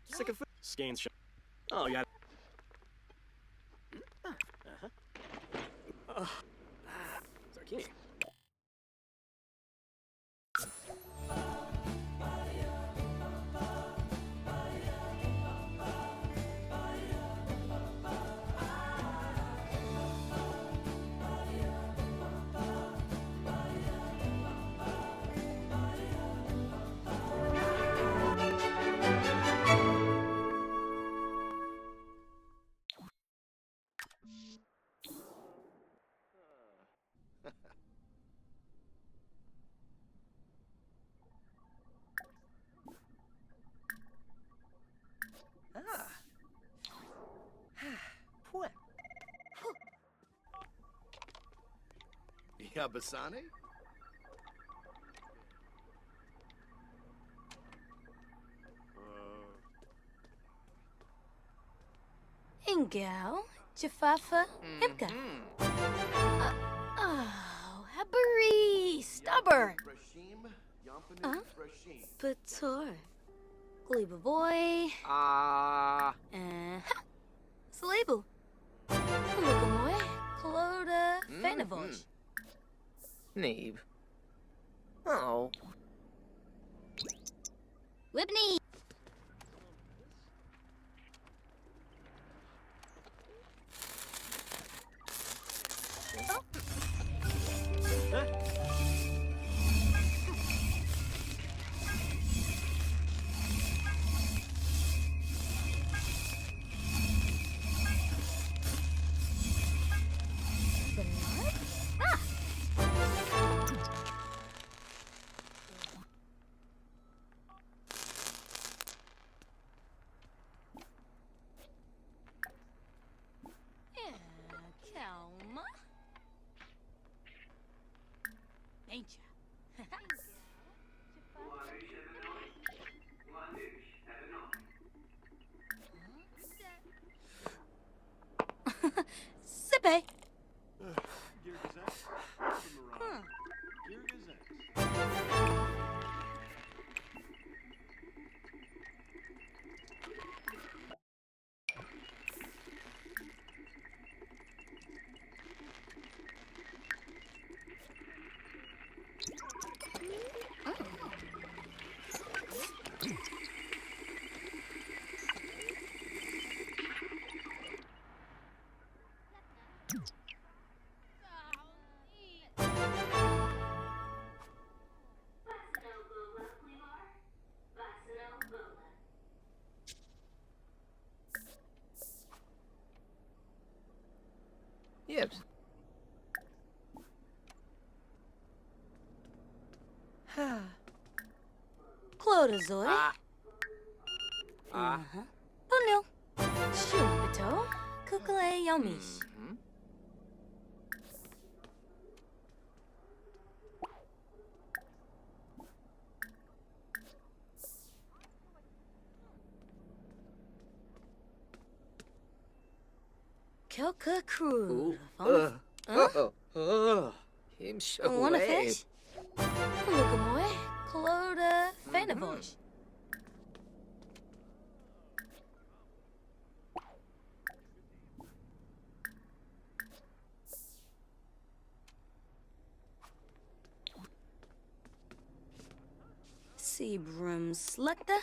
Sick of food. Scanes. Oh, yeah. Zarkini. Yabasani? Ingao, Jafafa, Himka. Oh, Habari, stubborn. Bator. Gleba boy. Slabu. Lukamoy, Cloda, Fanavosh. Neeb. Oh. Whipney. Calma. Bencha. Sippe. Yips. Clodazoid. Punil. Shumpito. Kukale Yomish. Kelka crew. Him so Wanna fish? Lukamoy, Cloda, Fanavosh. Seabroom Slekta?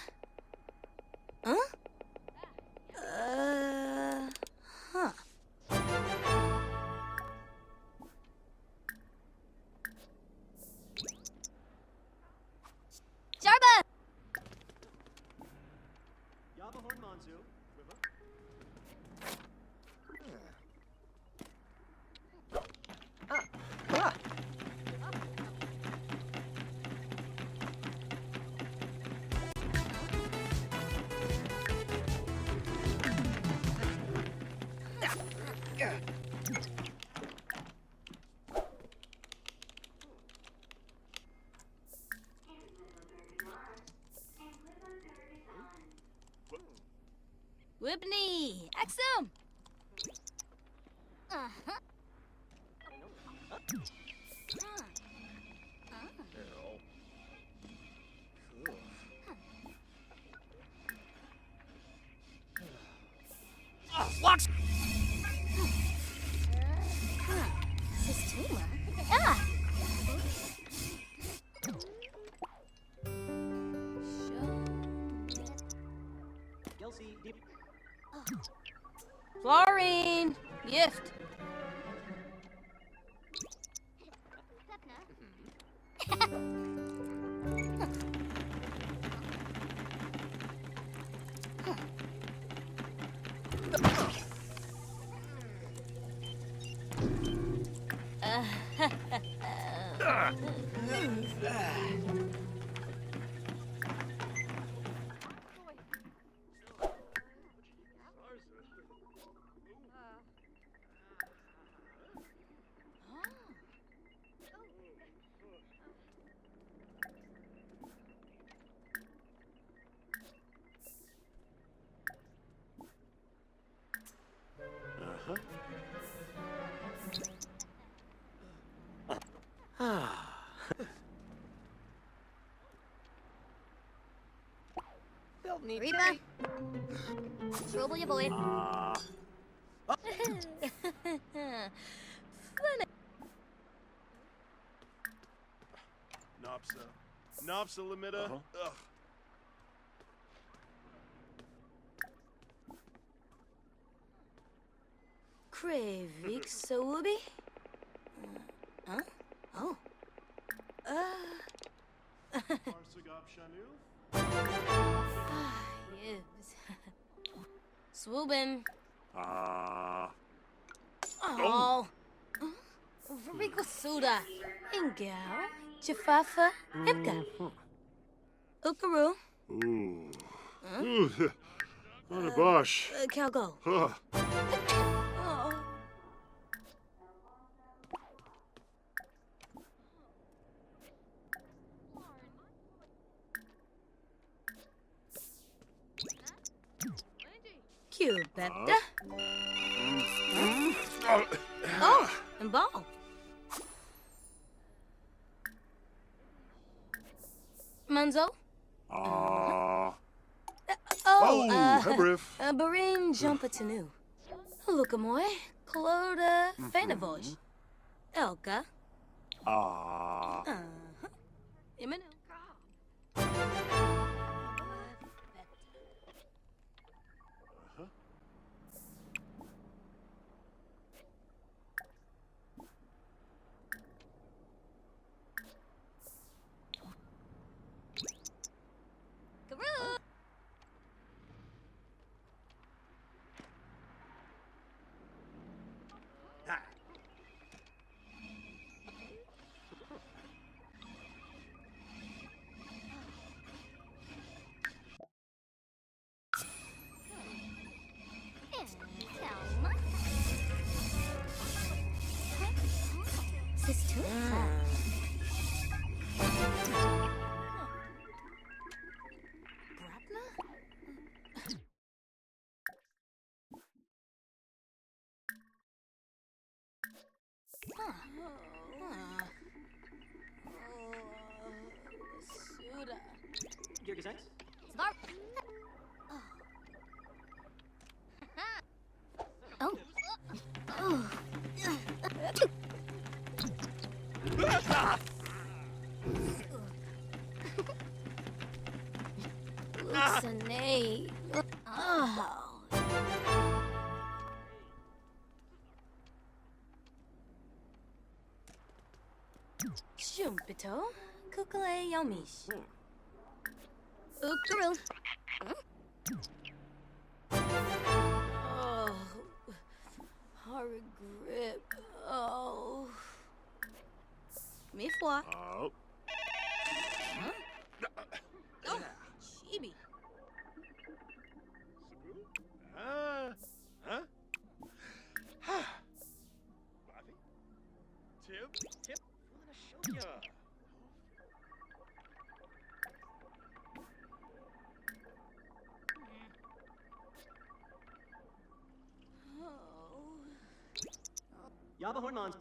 Huh? Huh. Jarba! Yabahorn Manzu. River. Whipney, Axum. Locks! Sistuma. Ah. Yelsey, deep. Florine, gift. Build neat Reba. today. Trouble you, boy. Nopsa limita. Ugh. Kravik Sawubi? Huh? Oh. Yes. Swoobin. Oh. Rico Suda. Ingao. Jafafa. Hipka. Ukaru. Ooh. On a bosh. Calgo. Huh. Oh. Cubetta. Oh, and ball. Munzo. Oh, Hebriff. Barin Jumpatanu. Lookamoy. Cloda Fanavosh. Elka. Imanu. Suda. Girgasex? Oh. Oh. Luxanate. Oh. Shumpito. Kukale Yomish. Ukuru. Oh. Hard grip. Oh. Me foi. Oh. Oh. Chibi. Huh? Yaba Hornmons.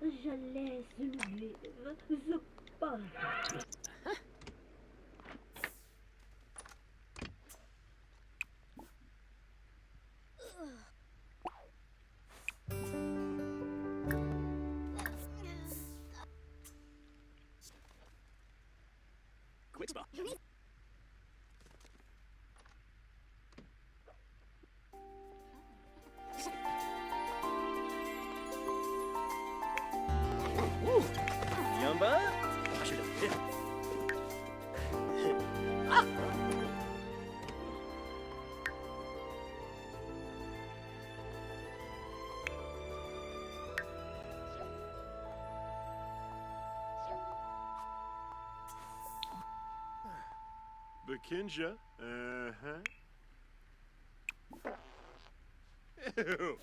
Je laisse l'oublier. Je pars. Quick spot. Ooh, Yumba. I should have hit him. Ah! Bakinja. Uh-huh. Ew.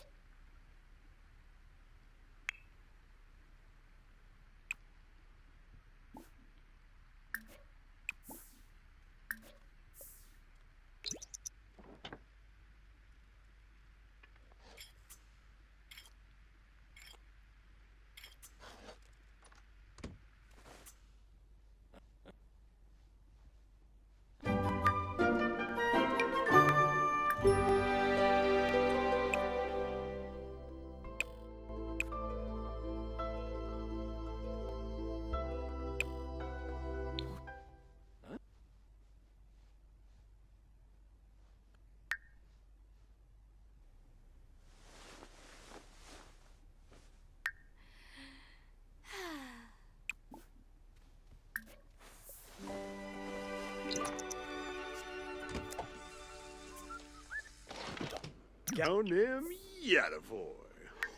Down him, Yatavoy.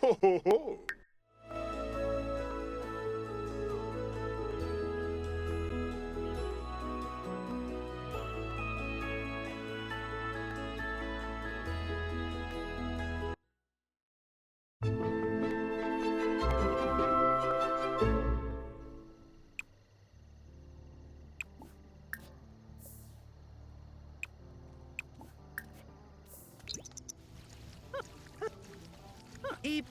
Ho ho ho. Eep.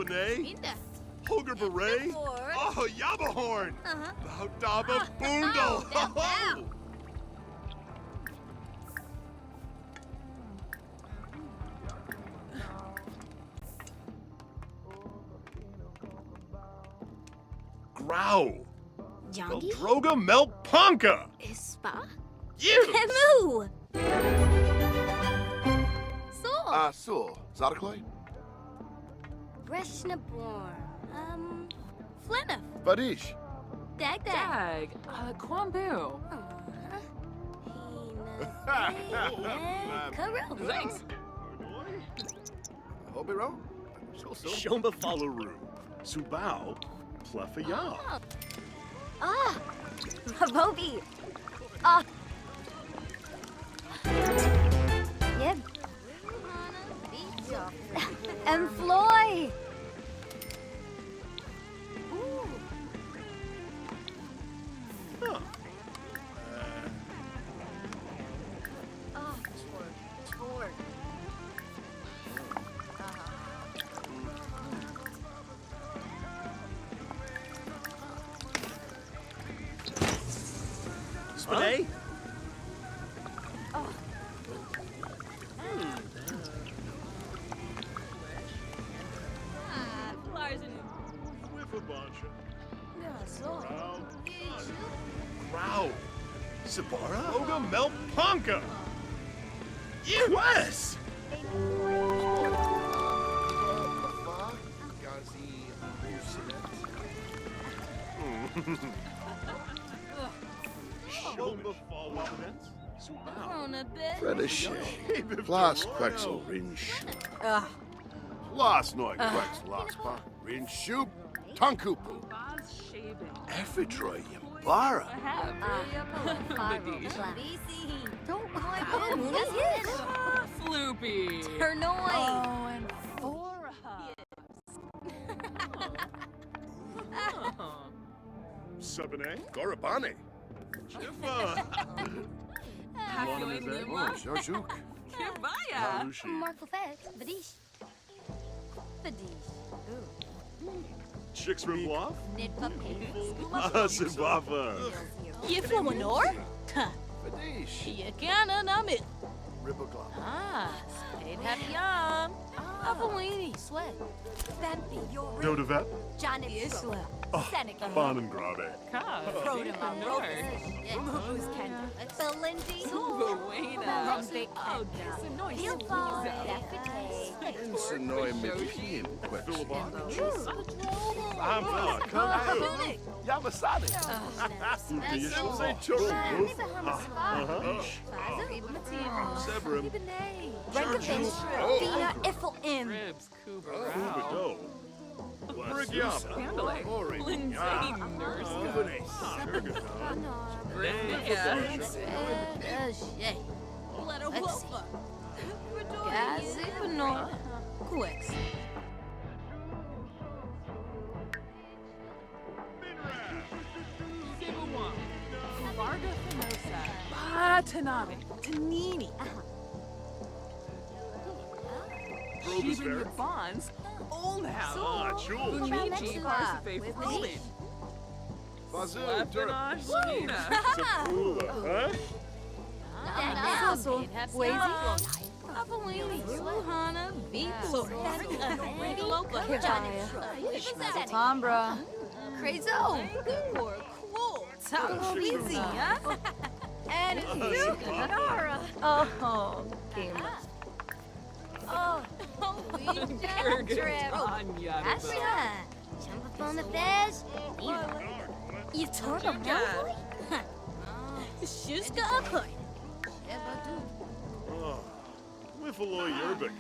Spinay. Inda. Hoger Beret. Four. Oh, Yabahorn. Uh-huh. Baudaba Boondle. down, down. Growl. Jongi? Droga Melponka. Ispa? You. Emu! So, Sul. Zadakloi. Breshnaborn. Flenif. Badish. Dag. Dag, Kwambu. Kuro. Thanks. Hobiro. Shomba Falaru. Subao. Plefaya. Ah! Bobby! Ah! Yep. And Floyd! Huh. Oh, Torg. Spinay. Whiffabancha. Yeah, so. Growl. Sabara. Droga Melponka. Yes. Shomba Falaru. Subao. On a bit. Fredische. Las Quexel Rinsh. Las Noi Quex Las Pa. Rinshoop. Tunkupu. Baz shaving. Ephidroy Yambara. Don't mind him. That's it. Floopy. Ternoi. Oh, and Fora. Sabine. Gorabane. Chifa. Hakuin Numa. Shoshuk. Kibaya. Halushi. Marco Fett. Badish. Badish. Chicks Reboif. Nidpa Pancakes. Sibafa. Yiflamanor? Fadish. Yakana Namit. Ribagla. Ah, Spade Happyam. Avalini, Sweat. That be your Dodavet. Johnny Isla. Seneca. Bonengrabe. Protomal. Rufus Kendall. Belindy. Buena. Oh, Feel Insinoi Mikian. fine. Come Yamasani. Say Choro. Sebrim. Rankafish. Vina Iffle M. Ribs, Kuba. Ubido. Brigyam. Candlelight. Lindsay, nurse. Let her Let's see. woofa. Gazipano. Quicks. Sibuwan. Varga Finosa. Batanabe. Tanini. Shiban the Bonds. Old House. Chul. Bunichi. Parsife. With Roman. Bazoo. Lepinosh. Nina. Huh? Hassle. Wazy. Avalini. Luhana. Beetle. Tombra. Crazo. Top easy, huh? And you, Nara. Oh, game. Oh, we trip. That's right. Jump up on the bed. You told him, Malfoy? Shuska Akoi. Wiffalo Yerbik.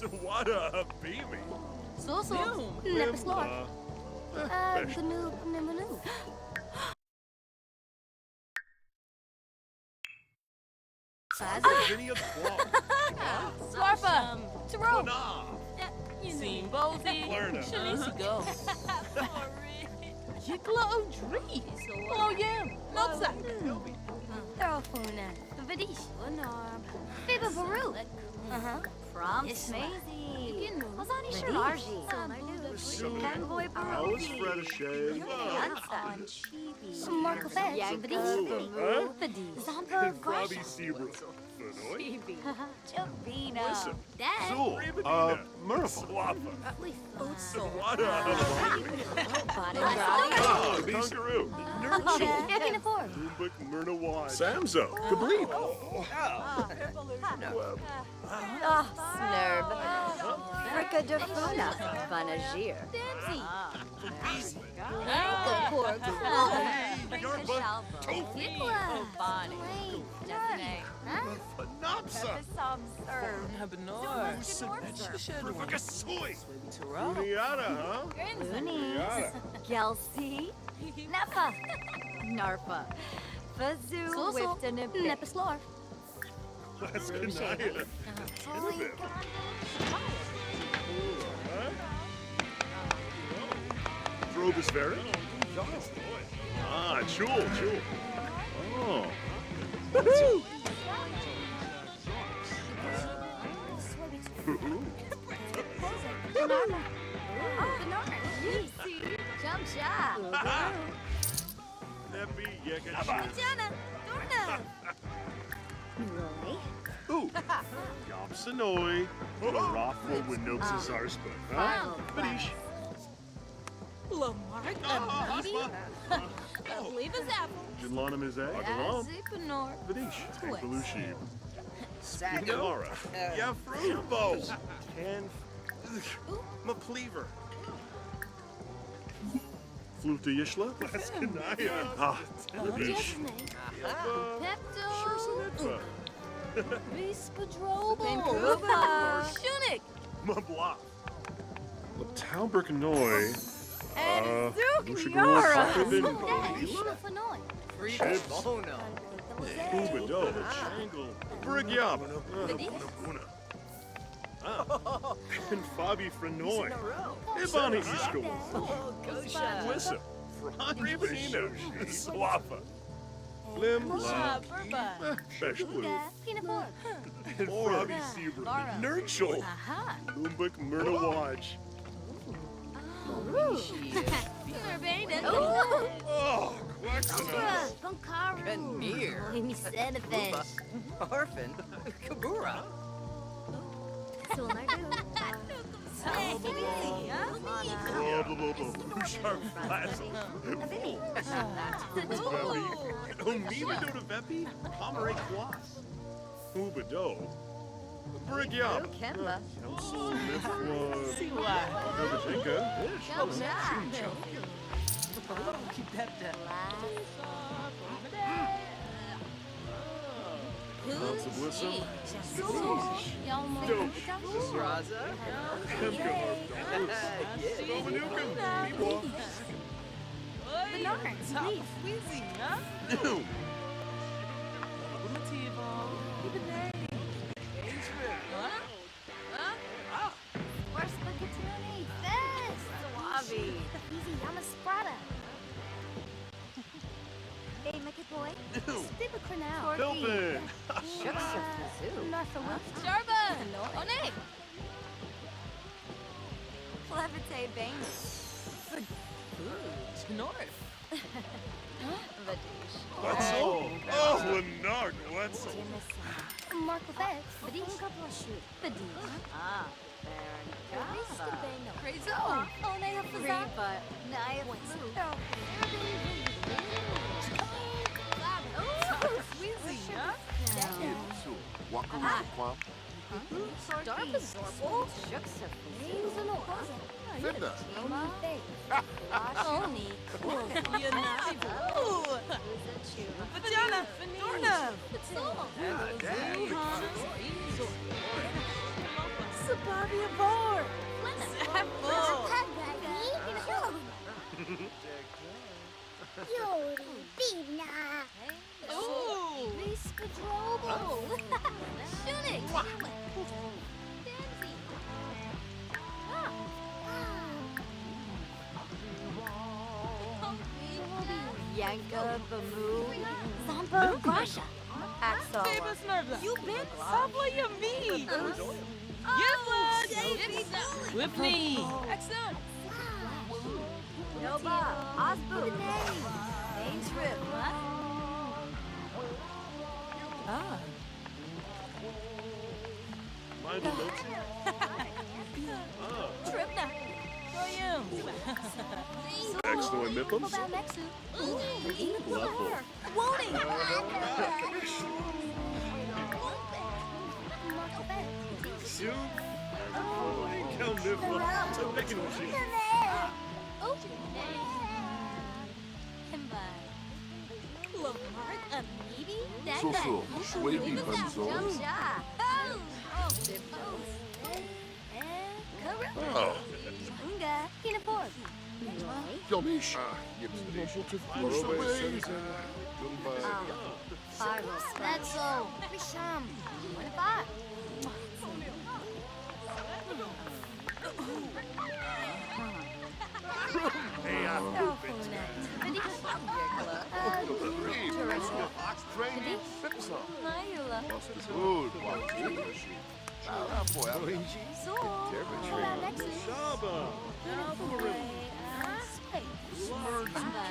Sawada Beamy. So. Lim, Nepislor. Besh. Gnu Nimanu. Vinny of Quam. Swarpa. Taro. Nah. Seen Bozy. Lerna. Shalisi go. Yikla O'Dree. Oh, yeah. Mopsa. Therofuna. Vadish. Lenorb. Biba Baru. From Smazy. Ozani Shirarji. Fanboy Alice Baruji. Fredishay. Marco Fed. Vadish. Huh? Vadish. Zampa Bobby Guasha. Seabrook. Fenoy. Jovino. Listen. Dad. Zool. Murph. Swappa. Sawada Beamy. Kangaroo. Pinafore. Lumbuk Myrna Wad. Samzo. Kableep. Snurb. Fricadefuna. Vanagir. Dempsey. Phenopsa. Habanor. Fricassoy. Taro. Uniata, huh? Uniata. Gelsi. Nepa. Narpa. Fazoo. Wifton. Nepislor. That's good night. Drobus Vera? Ah, Chul. Oh. Jump shot. Neppy Yekachis. Jana. Dorna. Roy. Ooh. Yopsanoi. Raffle Winoxus Arspa. Huh? Vadish. Lamar. Ah, Leave his apple. Jinlanum is egg. Along. Zipanor. Vadish. Tank Belushi. Sago. Nora. Yeah, Fruitbo. And Mapleaver. Fluta Yishla. That's Kanaya. Ah, Vadish. Pepto. Vispadrobo. Shunik. Mabla. Talberkanoi. And Mushagora. Frida Bono. Ubado. Shangle. Brigyab. And Fabi Frenoy. Ibani Iskowa. Kosha. Wissa. Fran Ribino. Swappa. Lim. Besh Blue. And Fabi Seabrook. Nurchel. Lumbuk Myrna Watch. Oh, Quaxana. Ganir. Amy Senefish. Orphan. Kabura. Sharp Flash. Omiba do de Vepi. Pomeray Quas. Ubado. Brigyab. Kemba. Raza. Easy, I'm a sprata. Hey, Mickey boy. Stiba Cornell. Pilpin. Jarba. Onek. Levite Bane. North. Vadish. Wetzel. Oh, Lenard Wetzel. Marco Fed. Vadish. Vadish. Ah. Crazy. Oh, Naya Fazza. Naya Flu. Squeezy, huh? Darpa's Norfolk. Shucks of Finda. Oni. Vagina. Dorna. Sabavia Franka, Bamu, Zampa, Grasha, Axel. Bebas nervla. You been Sabla yummy. Yes, Whipney. Excellent. Nova, Osbu, main trip, huh? Ah. Mind the notes? Trip now. Oh, yeah. Excellent nipples. Soup. Count nipple. To making machine. So, Schwabi Banzo. Oh, Yomish. Yips, That's all. Risham. What about? Hey, Training, Pipsa. Good, boy, Shaba.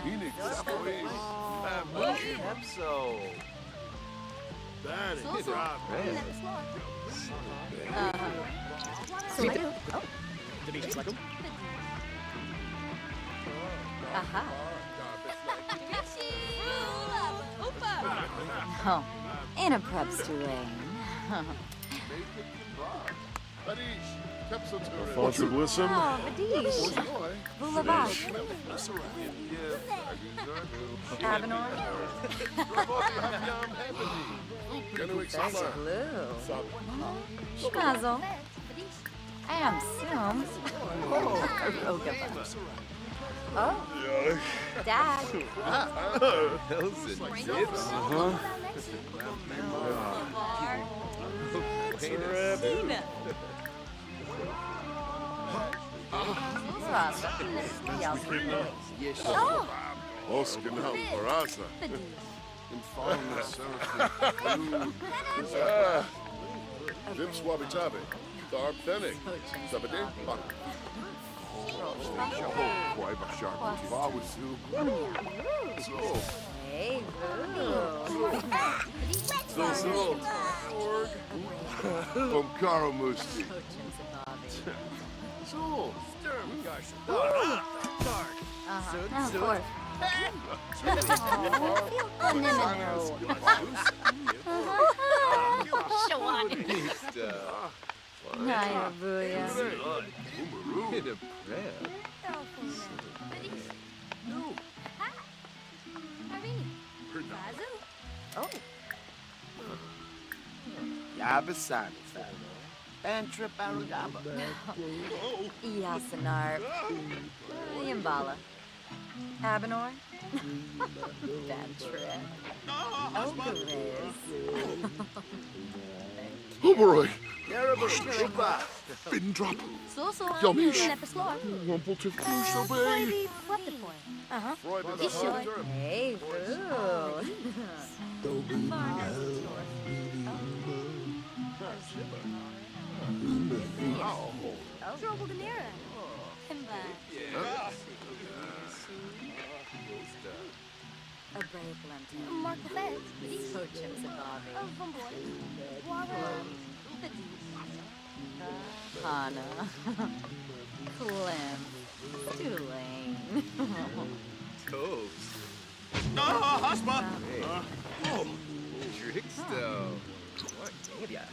Phoenix, boy. Epso. That is right. Denise, like him? Aha. Opa. Oh, in a preps to rain. Harish, Pepsi Alfonso Blissum. Oh, Badish. Boulevard. Avenor. Blue. Schmazel. Am Sims. Oh, Dad. Those are dips. Nina. Oh, Oscar Barasa. Lips Wabi Tabi. Tharp Fennick. Sabade. Boy, Bashar. Bawasu. So. hey, So. Omkara Musti. So. Of course. Naya Booya. In a prep. Oh, Yabasan. Bantrip Arugaba. Yasanar. Yambala. Abenor. Bad trip. Oh, Gariz. Homeroy. Yaraba. Bin drop. So. Yomish. Nepeslor. Wumple to Flush Obey. What the boy? Uh-huh. Freud is Ishoy. Hey, boo. Trouble Ganera. A brave London. Mark Fed. Coaching Sababi. Hana. Clem. Tulane. Toes. Hospa. Tricksto. What area?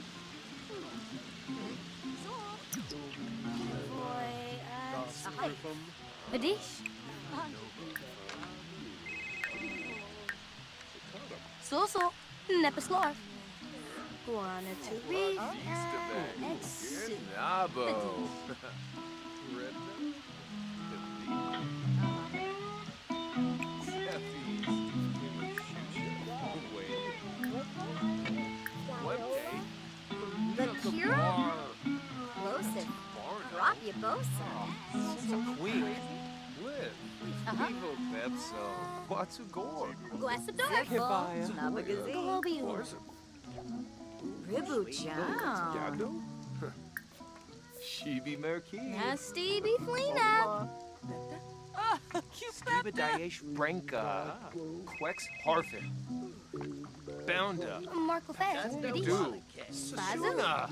Badish. So. Nepeslor. Guana to reef. Next. Nabo. The Cura? Losif. Drop your bosa. Queen. Live. Evil Pepso. What's a gore? Guasador. Kibaya. Nabagazi. Globiu. Ribucha. Yado? Shibi Merki. Nasty Beeflina. Skiba Daesh Branka. Quex Harfin. Bounda. Marco Fez. Du. Sasuna.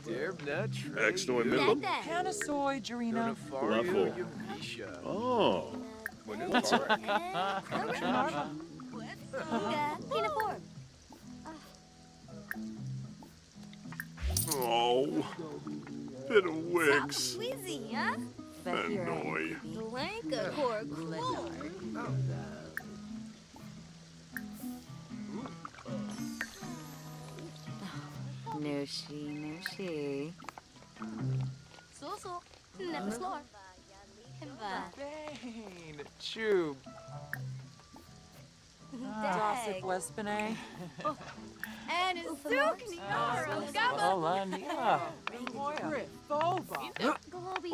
Derbna Trey. Excellent middle. Panasoy, Jarina. Level. Yamisha. Oh. Pinafore. Oh. Bit of wicks. Squeezy, huh? Annoy. Blanca Cor Cool. No she. So. Never slore. Bane. Chub. Dag. Westbene. And it's Zuki. Hola, Nia. Boba. Globy.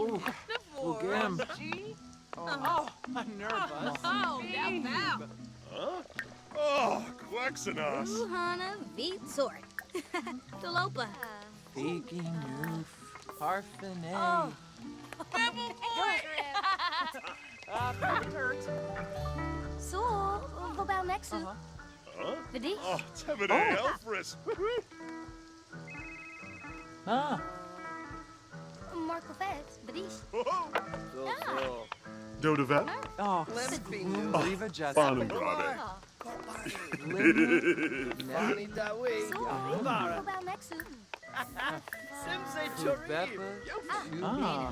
Ugim. Oh, I'm nervous. Oh, now. Huh? Oh, Quexenos. Uhana Vitor. Dolopa. Thinking Noof. Parfene. So, Vobal Nexu. Huh? Vidi. Oh, Tebede Elfris. Ah. Marco Fez. Vadish. Dodavet. Oh, Riva Jessica. Bonambrade. Nani Dawi. So, Vobal Nexu. Simse Beppa. Ah.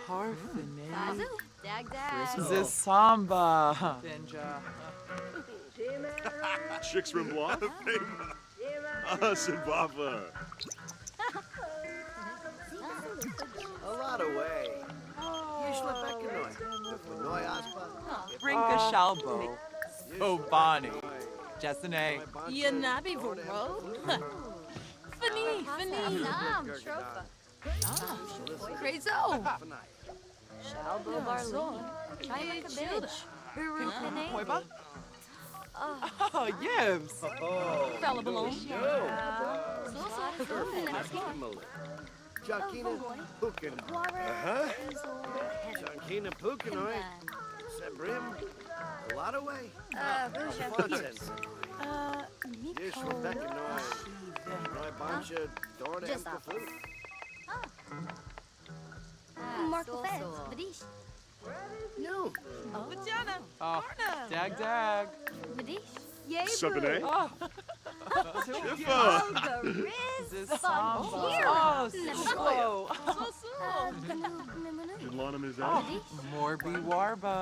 Parfene. Fazu. Dag. Zisamba. Benja. Chicks from Bluff. Sinbaba. A lot of way. Usually back in Noi. If Noi Aspa. Brinka Shalbo. Obani. Jessene. Yanabi Vero. Fani. Tropa. Crazo. Shalbo Barley. China Cabbage. Uru Pene. Poiba? Oh, Yibs. Fella Balloon. Jackina Pukin. Jackina Pukinoi. Sebrim. A lot of way. Nonsense. Usually back in Noi Bancha. Dorn Just and off. Flute. Marco Fez. Vadish. No. Vagina. Oh, Dag. Vadish. Sebede. Oh, Chiffa. Zisamba. Oh, Oh, Ilana Mizet. Morbi Warba.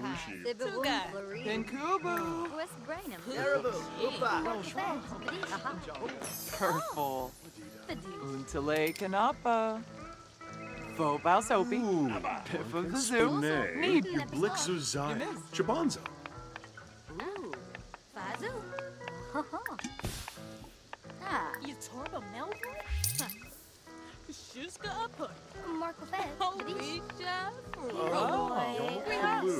Rishi. Tuga. Pinkubu. West Brainham. Terrible. Upa. Purple. Untale Kanapa. Vobal Soapy. Piff of the Zoo. Spinay. Neat. Your Blixuzai. Chabanzo. Fazu. Ah, You torba Melbourne? Shuska up. Marco Fez. Vadish. Holy Oh,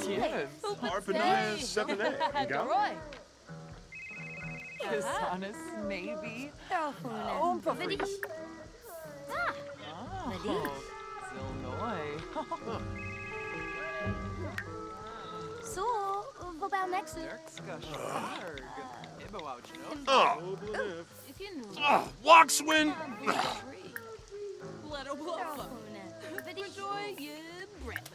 yes. Harpanaya Sepane. Gal. Kisanis Navy. Darfuna. Vadish. Ah, Oh, Illinois. so, Vobal Nexu. Derkska Sharg. Ibawauchno. Oh. If you knew. Oh, Waxwin. Let her bluff. Darfuna. Vadish. Enjoy your breath.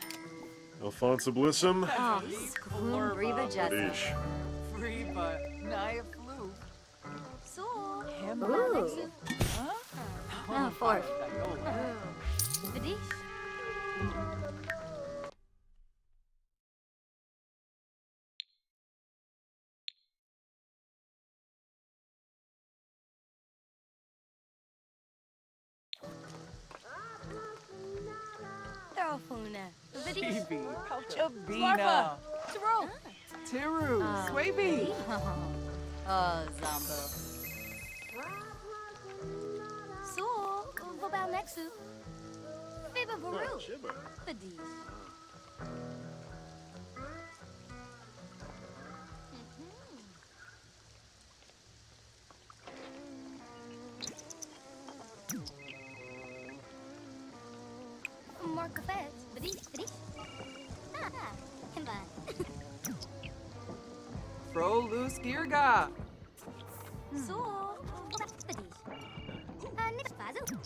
Alfonso Blissum. Oh, Squim Riva Jessa. Ish. Free but Naya Flu. So, Him. Vobal Nexu. Ah, fourth. Diola. Vadish. Darfuna. Vadish. Chibi. Chabina. Taro. Tiru. Swaby. Oh, Zombo. So, Vobal Nexu. Viva Varu. Chibba. Vadish. Marco Fez. Badi. Ah, Kimba. Fro loose Girga. So. Badi. Nip Fazu.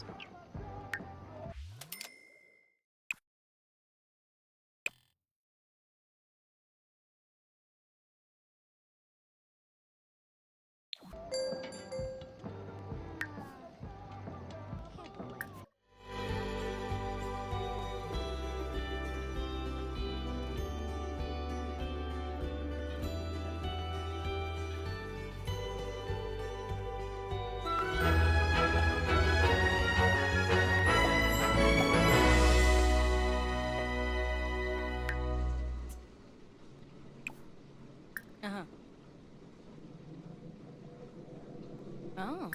Oh.